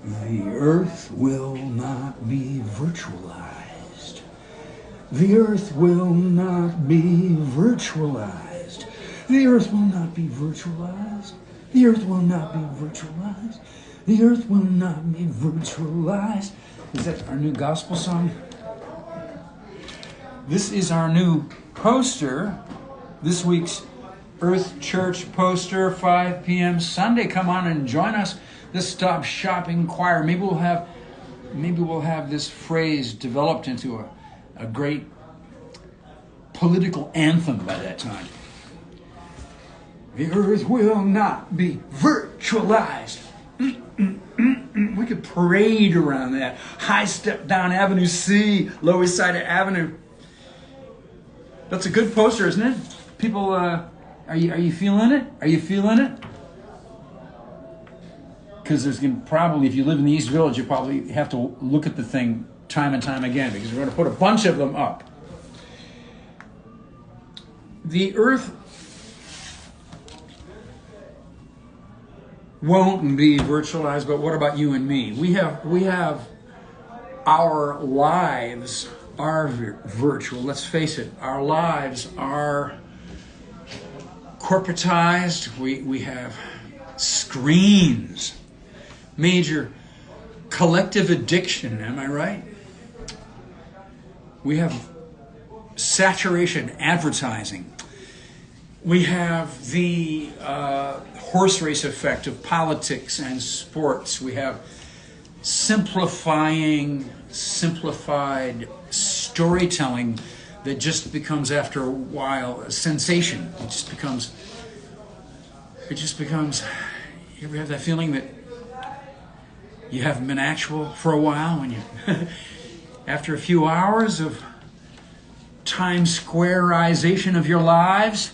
The earth will not be virtualized. The earth will not be virtualized. The earth will not be virtualized. The earth will not be virtualized. The earth will not be virtualized. Is that our new gospel song? This is our new poster. This week's Earth Church poster, 5 p.m. Sunday. Come on and join us. The Stop Shopping Choir. Maybe we'll have this phrase developed into a great political anthem by that time. The earth will not be virtualized. We could parade around that. High step down Avenue C, Lower Side of Avenue. That's a good poster, isn't it? People, are you feeling it? Are you feeling it? Because there's going to probably, if you live in the East Village, you probably have to look at the thing time and time again because we're going to put a bunch of them up. The earth won't be virtualized, but what about you and me? We have our lives are virtual. Let's face it, our lives are corporatized. We have screens. Major collective addiction, am I right? We have saturation advertising. We have the horse race effect of politics and sports. We have simplified storytelling that just becomes, after a while, a sensation. It just becomes, you ever have that feeling that you haven't been actual for a while when you, after a few hours of Times Squareization of your lives?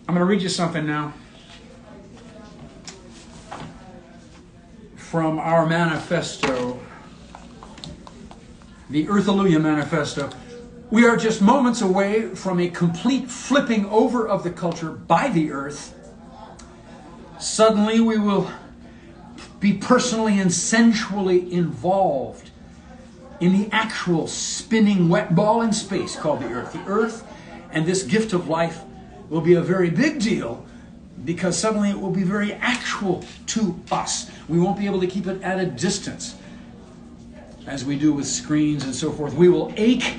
I'm going to read you something now from our manifesto, the Earthalluia Manifesto. We are just moments away from a complete flipping over of the culture by the earth. Suddenly we will be personally and sensually involved in the actual spinning wet ball in space called the earth. The earth and this gift of life will be a very big deal because suddenly it will be very actual to us. We won't be able to keep it at a distance as we do with screens and so forth. We will ache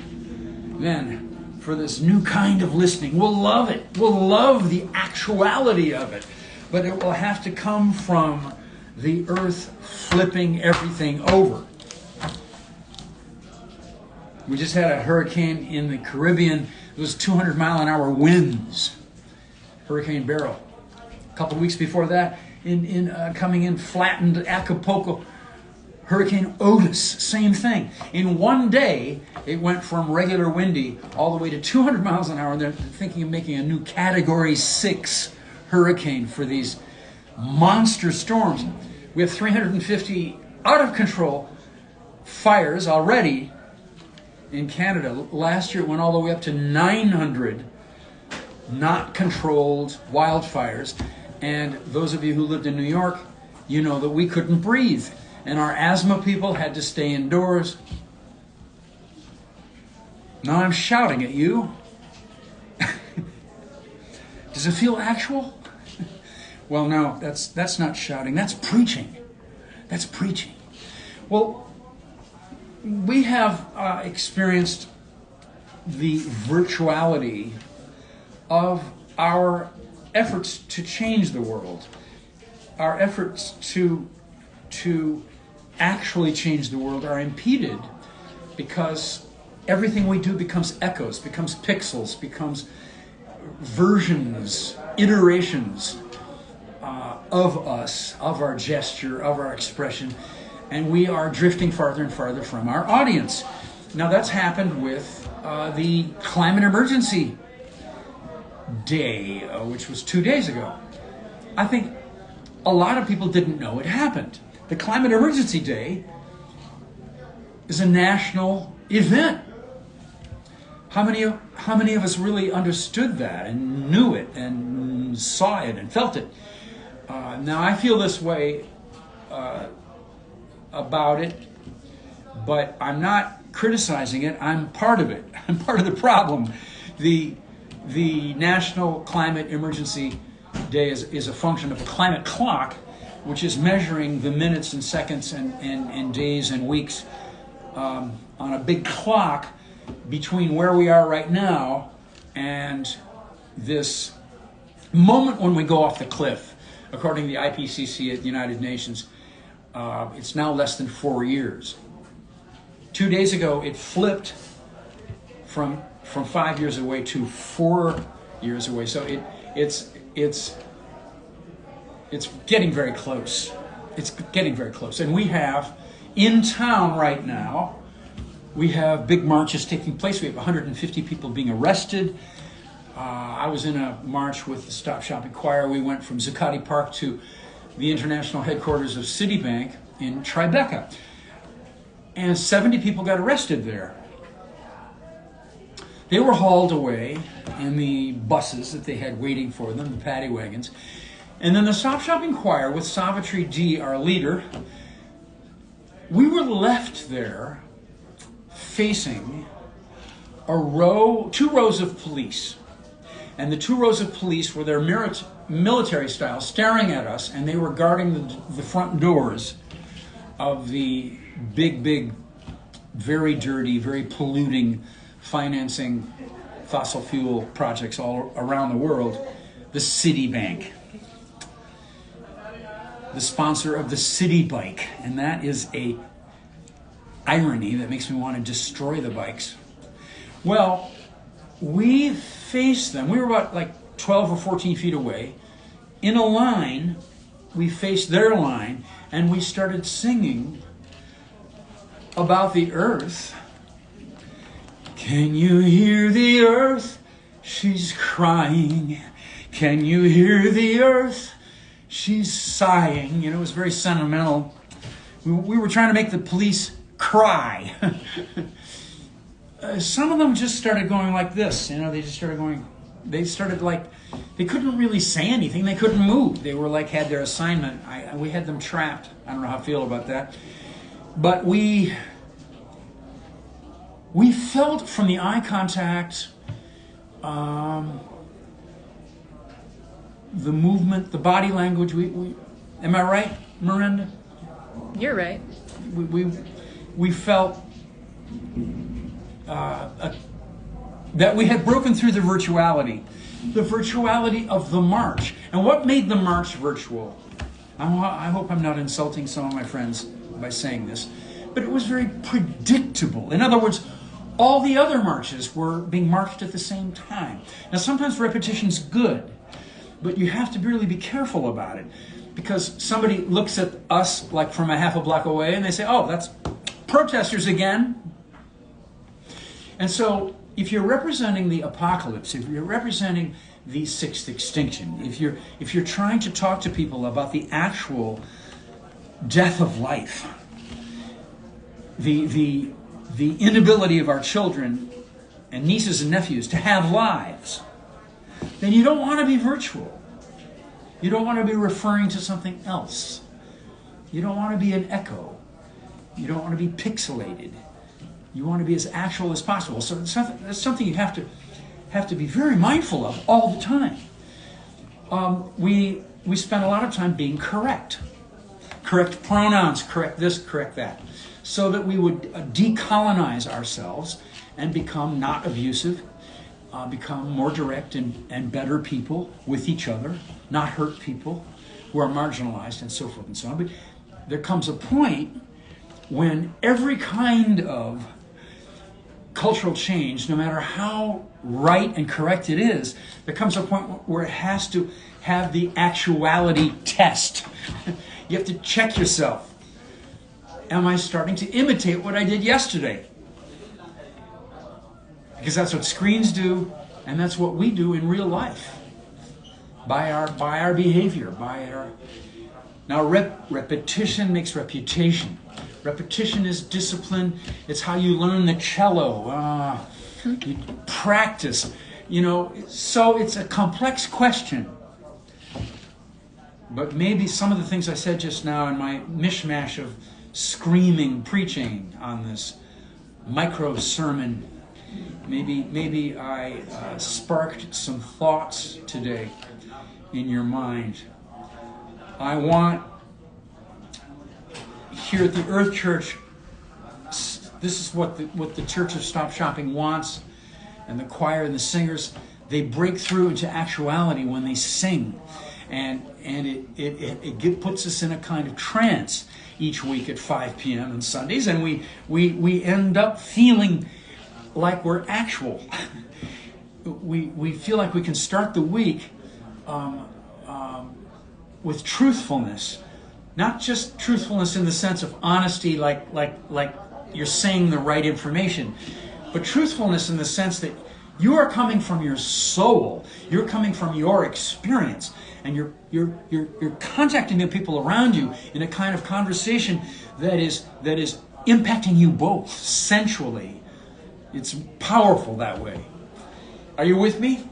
then for this new kind of listening. We'll love it. We'll love the actuality of it. But it will have to come from the earth flipping everything over. We just had a hurricane in the Caribbean. It was 200-mile-an-hour winds. Hurricane Beryl. A couple of weeks before that, coming in flattened Acapulco. Hurricane Otis, same thing. In one day, it went from regular windy all the way to 200 miles an hour. They're thinking of making a new Category 6 hurricane for these monster storms. We have 350 out-of-control fires already in Canada. Last year it went all the way up to 900 not controlled wildfires. And those of you who lived in New York, you know that we couldn't breathe. And our asthma people had to stay indoors. Now I'm shouting at you. Does it feel actual? Well, no, that's not shouting. That's preaching. That's preaching. Well, we have experienced the virtuality of our efforts to change the world. Our efforts to actually change the world are impeded because everything we do becomes echoes, becomes pixels, becomes versions, iterations of us, of our gesture, of our expression, and we are drifting farther and farther from our audience. Now that's happened with the Climate Emergency Day, which was 2 days ago. I think a lot of people didn't know it happened. The Climate Emergency Day is a national event. How many of us really understood that and knew it and saw it and felt it? Now I feel this way about it, but I'm not criticizing it. I'm part of it. I'm part of the problem. The National Climate Emergency Day is a function of a climate clock, which is measuring the minutes and seconds and days and weeks on a big clock between where we are right now and this moment when we go off the cliff. According to the IPCC at the United Nations, it's now less than 4 years. 2 days ago, it flipped from 5 years away to 4 years away. So it's getting very close. It's getting very close. And we have, in town right now, we have big marches taking place. We have 150 people being arrested. I was in a march with the StopShopping Choir. We went from Zuccotti Park to the international headquarters of Citibank in Tribeca. And 70 people got arrested there. They were hauled away in the buses that they had waiting for them, the paddy wagons. And then the StopShopping Choir, with Savitri D., our leader, we were left there facing two rows of police. And the 2 rows of police were their military style, staring at us, and they were guarding the front doors of the big, very dirty, very polluting, financing fossil fuel projects all around the world, the Citibank, the sponsor of the City Bike. And that is a irony that makes me want to destroy the bikes. Well, we faced them. We were about like 12 or 14 feet away. In a line, we faced their line, and we started singing about the earth. Can you hear the earth? She's crying. Can you hear the earth? She's sighing. You know, it was very sentimental. We were trying to make the police cry. Some of them just started going like this. You know, they started like, they couldn't really say anything. They couldn't move. They were like, had their assignment. We had them trapped. I don't know how I feel about that. But we felt from the eye contact, the movement, the body language. Am I right, Miranda? You're right. We felt that we had broken through the virtuality of the march. And what made the march virtual? I hope I'm not insulting some of my friends by saying this, but it was very predictable. In other words, all the other marches were being marched at the same time. Now, sometimes repetition's good, but you have to really be careful about it, because somebody looks at us like from a half a block away and they say, oh, that's protesters again. And so if you're representing the apocalypse, if you're representing the sixth extinction, if you're trying to talk to people about the actual death of life, the inability of our children and nieces and nephews to have lives, then you don't want to be virtual. You don't want to be referring to something else. You don't want to be an echo. You don't want to be pixelated. You want to be as actual as possible. So that's something you have to be very mindful of all the time. We spend a lot of time being correct. Correct pronouns, correct this, correct that. So that we would decolonize ourselves and become not abusive, become more direct and better people with each other, not hurt people who are marginalized and so forth and so on. But there comes a point when every kind of cultural change, no matter how right and correct it is, there comes a point where it has to have the actuality test. You have to check yourself. Am I starting to imitate what I did yesterday? Because that's what screens do, and that's what we do in real life. By our behavior, Now repetition makes reputation. Repetition is discipline. It's how you learn the cello. You practice. So it's a complex question. But maybe some of the things I said just now in my mishmash of screaming preaching on this micro sermon. Maybe I sparked some thoughts today in your mind. I want, here at the Earth Church, this is what the Church of Stop Shopping wants, and the choir and the singers, they break through into actuality when they sing, and it puts us in a kind of trance each week at 5 p.m. on Sundays, and we end up feeling like we're actual. We feel like we can start the week with truthfulness, not just truthfulness in the sense of honesty, like you're saying the right information, but truthfulness in the sense that you are coming from your soul, you're coming from your experience, and you're contacting the people around you in a kind of conversation that is impacting you both sensually. It's powerful that way. Are you with me?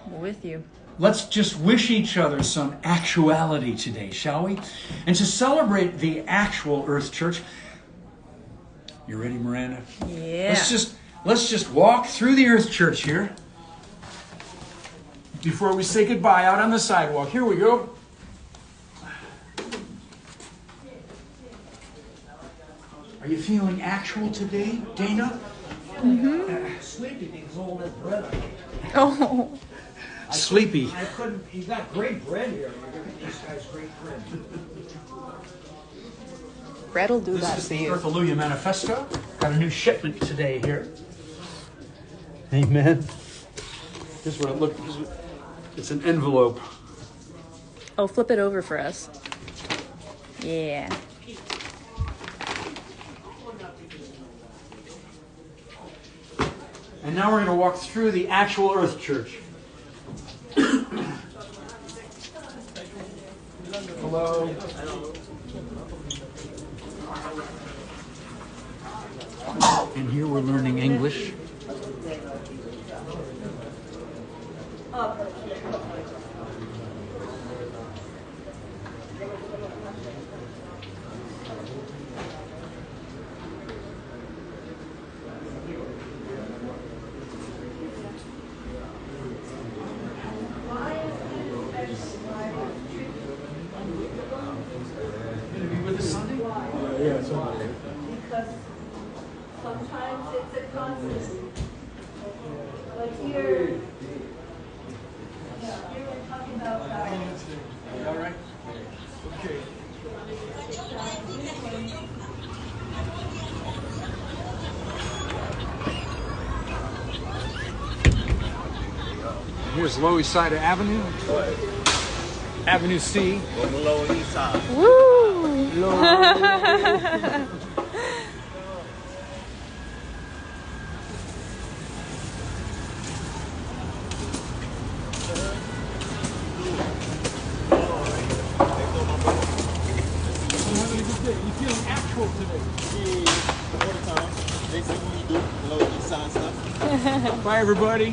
With you. Let's just wish each other some actuality today, shall we? And to celebrate the actual Earth Church, you ready, Miranda? Yeah. Let's just walk through the Earth Church here before we say goodbye out on the sidewalk. Here we go. Are you feeling actual today, Dana? Mm-hmm. Sleepy needs all that bread. Oh. Sleepy. I couldn't. He's got great bread here. We're giving these guys great bread. Bread will do that This is for the you. Earthaluia Manifesto. Got a new shipment today here. Amen. Here's what it looks like. It's an envelope. Oh, flip it over for us. Yeah. And now we're going to walk through the actual Earth Church. Hello. And here we're learning English. Because sometimes it's a constant. But here we're talking about All right. Okay. Here's Lower East Side Avenue. Avenue C. On the Lower East Side. Woo! You feeling actual today? All the time. They see what you do. Lower East Side stuff. Bye, everybody.